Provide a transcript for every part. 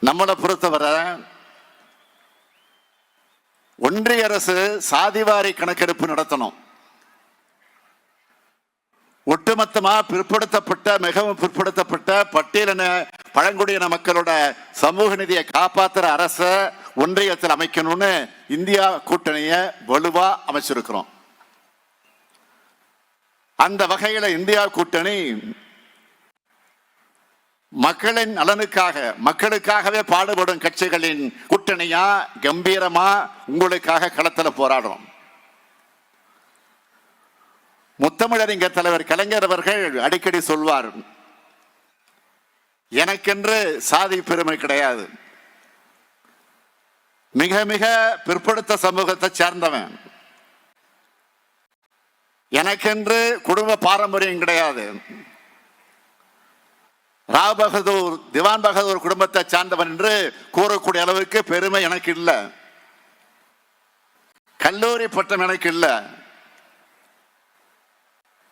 நம்மளை பொறுத்தவரை ஒன்றிய அரசு சாதிவாரி கணக்கெடுப்பு நடத்தணும். ஒட்டுமொத்தமா பிற்படுத்தப்பட்ட மிகவும் பிற்படுத்தப்பட்ட பட்டியலின பழங்குடியின மக்களோட சமூக நிதியை காப்பாற்றுற அரச ஒன்றியத்தில் அமைக்கணும்னு இந்தியா கூட்டணியை வலுவா அமைச்சிருக்கிறோம். அந்த வகையில இந்தியா கூட்டணி மக்களின் நலனுக்காக மக்களுக்காகவே பாடுபடும் கட்சிகளின் கூட்டணியா கம்பீரமா உங்களுக்காக களத்தில் போராடும். முத்தமிழறிஞர் தலைவர் கலைஞர் அவர்கள் அடிக்கடி சொல்வார், எனக்கென்று சாதி பெருமை கிடையாது, மிக மிக பிற்படுத்த சமூகத்தை சேர்ந்தவன், எனக்கென்று குடும்ப பாரம்பரியம் கிடையாது, ராவ் பகதூர் திவான் பகதூர் குடும்பத்தை சார்ந்தவன் என்று கூறக்கூடிய அளவுக்கு பெருமை எனக்கு இல்லை, கல்லூரி பட்டம் எனக்கு இல்லை,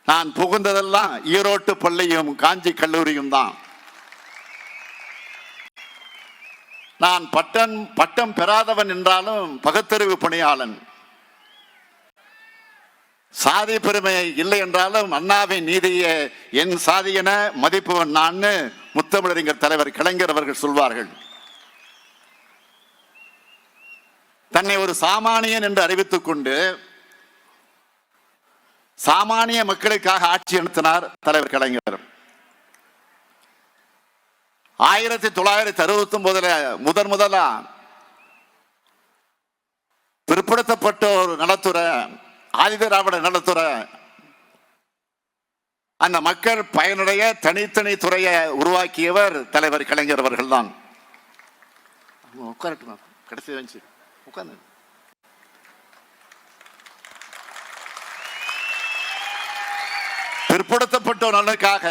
நான் புகுந்ததெல்லாம் ஈரோட்டு பள்ளியும் காஞ்சி கல்லூரியும் தான், நான் பட்டம் பெறாதவன் என்றாலும் பகுத்தறிவு பணியாளன், சாதி பெருமை இல்லை என்றாலும் அண்ணாவின் நீதியை என் சாதி என மதிப்பவன் நான் முத்தமிழறிஞர் தலைவர் கலைஞர் அவர்கள் சொல்வார்கள். தன்னை ஒரு சாமானியன் என்று அறிவித்துக் கொண்டு சாமானிய மக்களுக்காக ஆட்சி நடத்தினார் தலைவர் கலைஞர். 1969 முதலா பிற்படுத்தப்பட்டோர் நலத்துறை, ஆதிதிராவிட நலத்துறை, அந்த மக்கள் பயனுடைய தனித்தனி துறையை உருவாக்கியவர் தலைவர் கலைஞர் அவர்கள் தான். கடைசி உட்கார்ந்து பிற்படுத்தப்பட்டோர் நலனுக்காக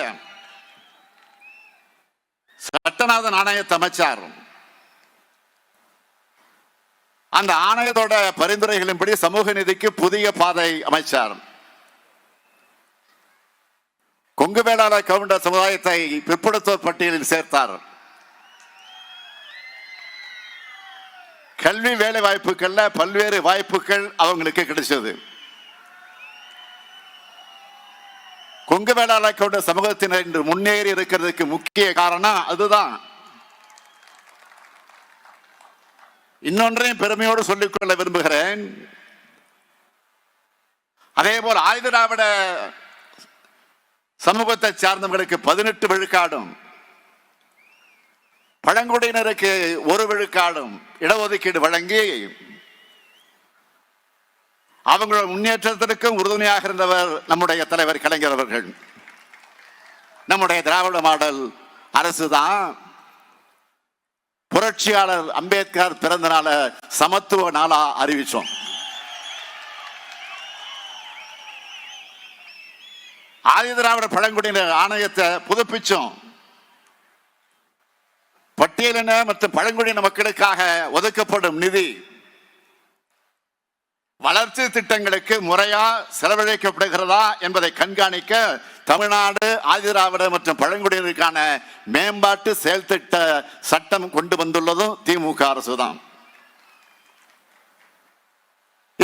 சட்டநாதன் ஆணையத்தை அமைச்சார். அந்த ஆணையத்தோட பரிந்துரைகளின்படி சமூக நீதிக்கு புதிய பாதை அமைச்சார். கொங்கு வேளாளர் கவுண்டர் சமுதாயத்தை பிற்படுத்தோர் பட்டியலில் சேர்த்தார். கல்வி வேலை வாய்ப்புகள்ல பல்வேறு வாய்ப்புகள் அவங்களுக்கு கிடைச்சது. கொங்கு வேளாளர் கவுண்டர் சமூகத்தினர் இன்று முன்னேறி இருக்கிறதுக்கு முக்கிய காரணம் அதுதான். இன்னொன்றையும் பெருமையோடு சொல்லிக்கொள்ள விரும்புகிறேன். அதே போல் ஆதிதிராவிட சமூகத்தை சார்ந்தவர்களுக்கு 18 விழுக்காடும், பழங்குடியினருக்கு 1 விழுக்காடும் இடஒதுக்கீடு வழங்கி அவங்களோட முன்னேற்றத்திற்கும் உறுதுணையாக இருந்தவர் நம்முடைய தலைவர் கலைஞர் அவர்கள். நம்முடைய திராவிட மாடல் அரசு தான் புரட்சியாளர் அம்பேத்கர் பிறந்த நாள சமத்துவ நாளா அறிவிச்சோம். ஆதிதிராவிட பழங்குடியினர் ஆணையத்தை புதுப்பிச்சோம். பட்டியலின மற்றும் பழங்குடியின மக்களுக்காக ஒதுக்கப்படும் நிதி வளர்ச்சி திட்டங்களுக்கு முறையா செலவழிக்கப்படுகிறதா என்பதை கண்காணிக்க தமிழ்நாடு ஆதிதிராவிட மற்றும் பழங்குடியினருக்கான மேம்பாட்டு செயல் திட்ட சட்டம் கொண்டு வந்துள்ளதும் திமுக அரசு தான்.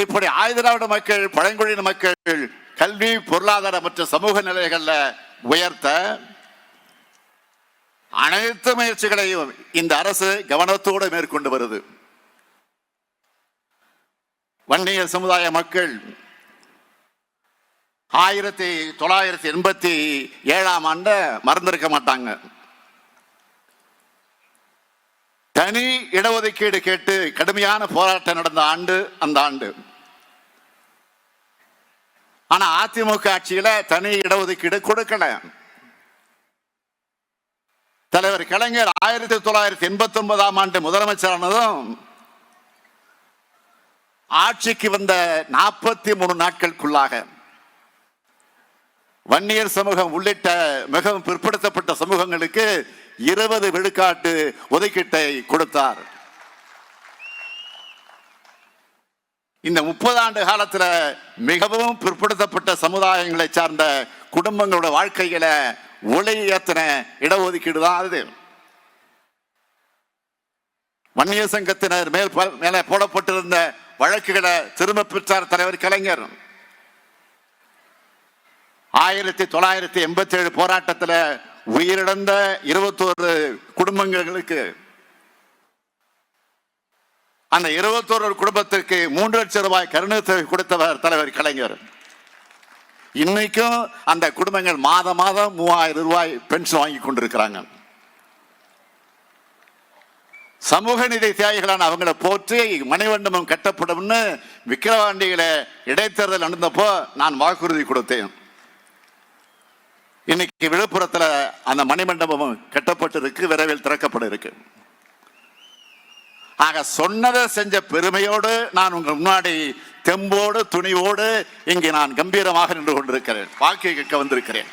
இப்படி ஆதிதிராவிட மக்கள் பழங்குடியின மக்கள் கல்வி, பொருளாதார மற்றும் சமூக நிலைகள்ல உயர்த்த அனைத்து முயற்சிகளையும் இந்த அரசு கவனத்தோடு மேற்கொண்டு வருது. வன்னியர் சமுதாய மக்கள் 1987 மறந்திருக்க மாட்டாங்க. தனி இடஒதுக்கீடு கேட்டு கடுமையான போராட்டம் நடந்த ஆண்டு அந்த ஆண்டு. ஆனா அதிமுக ஆட்சியில தனி இடஒதுக்கீடு கொடுக்கல. தலைவர் கலைஞர் 1989 முதலமைச்சரானதும் ஆட்சிக்கு வந்த 43 நாட்களுக்குள்ளாக வன்னியர் சமூகம் உள்ளிட்ட மிகவும் பிற்படுத்தப்பட்ட சமூகங்களுக்கு 20 விழுக்காட்டு ஒதுக்கீட்டை கொடுத்தார். இந்த 30 ஆண்டு காலத்துல மிகவும் பிற்படுத்தப்பட்ட சமுதாயங்களை சார்ந்த குடும்பங்களோட வாழ்க்கையில ஒளி ஏத்தின இடஒதுக்கீடு தான் அது. வன்னியர் சங்கத்தினர் மேலே போடப்பட்டிருந்த வழக்குகளை திரும்ப பெற்றார் தலைவர் கலைஞர். 1987 போராட்டத்தில் உயிரிழந்த 21 குடும்பங்களுக்கு அந்த 21 குடும்பத்திற்கு 3 லட்சம் ரூபாய் கருணை தொகை கொடுத்தவர் தலைவர் கலைஞர். இன்னைக்கும் அந்த குடும்பங்கள் மாதம் 3000 ரூபாய் பென்ஷன் வாங்கி கொண்டிருக்கிறாங்க. சமூக நீதி தியாகிகளான அவங்களை போற்றி மணிமண்டபம் கட்டப்படும் விக்கிரவாண்டியில இடைத்தேர்தல் நடந்தப்போ நான் வாக்குறுதி கொடுத்தேன். இன்னைக்கு விழுப்புரத்தில் அந்த மணிமண்டபம் கட்டப்பட்டு இருக்கு, விரைவில் திறக்கப்பட இருக்கு. ஆக சொன்னதை செஞ்ச பெருமையோடு நான் உங்கள் முன்னாடி தெம்போடு துணிவோடு இங்கே நான் கம்பீரமாக நின்று கொண்டிருக்கிறேன். வாக்கு கேட்க வந்திருக்கிறேன்.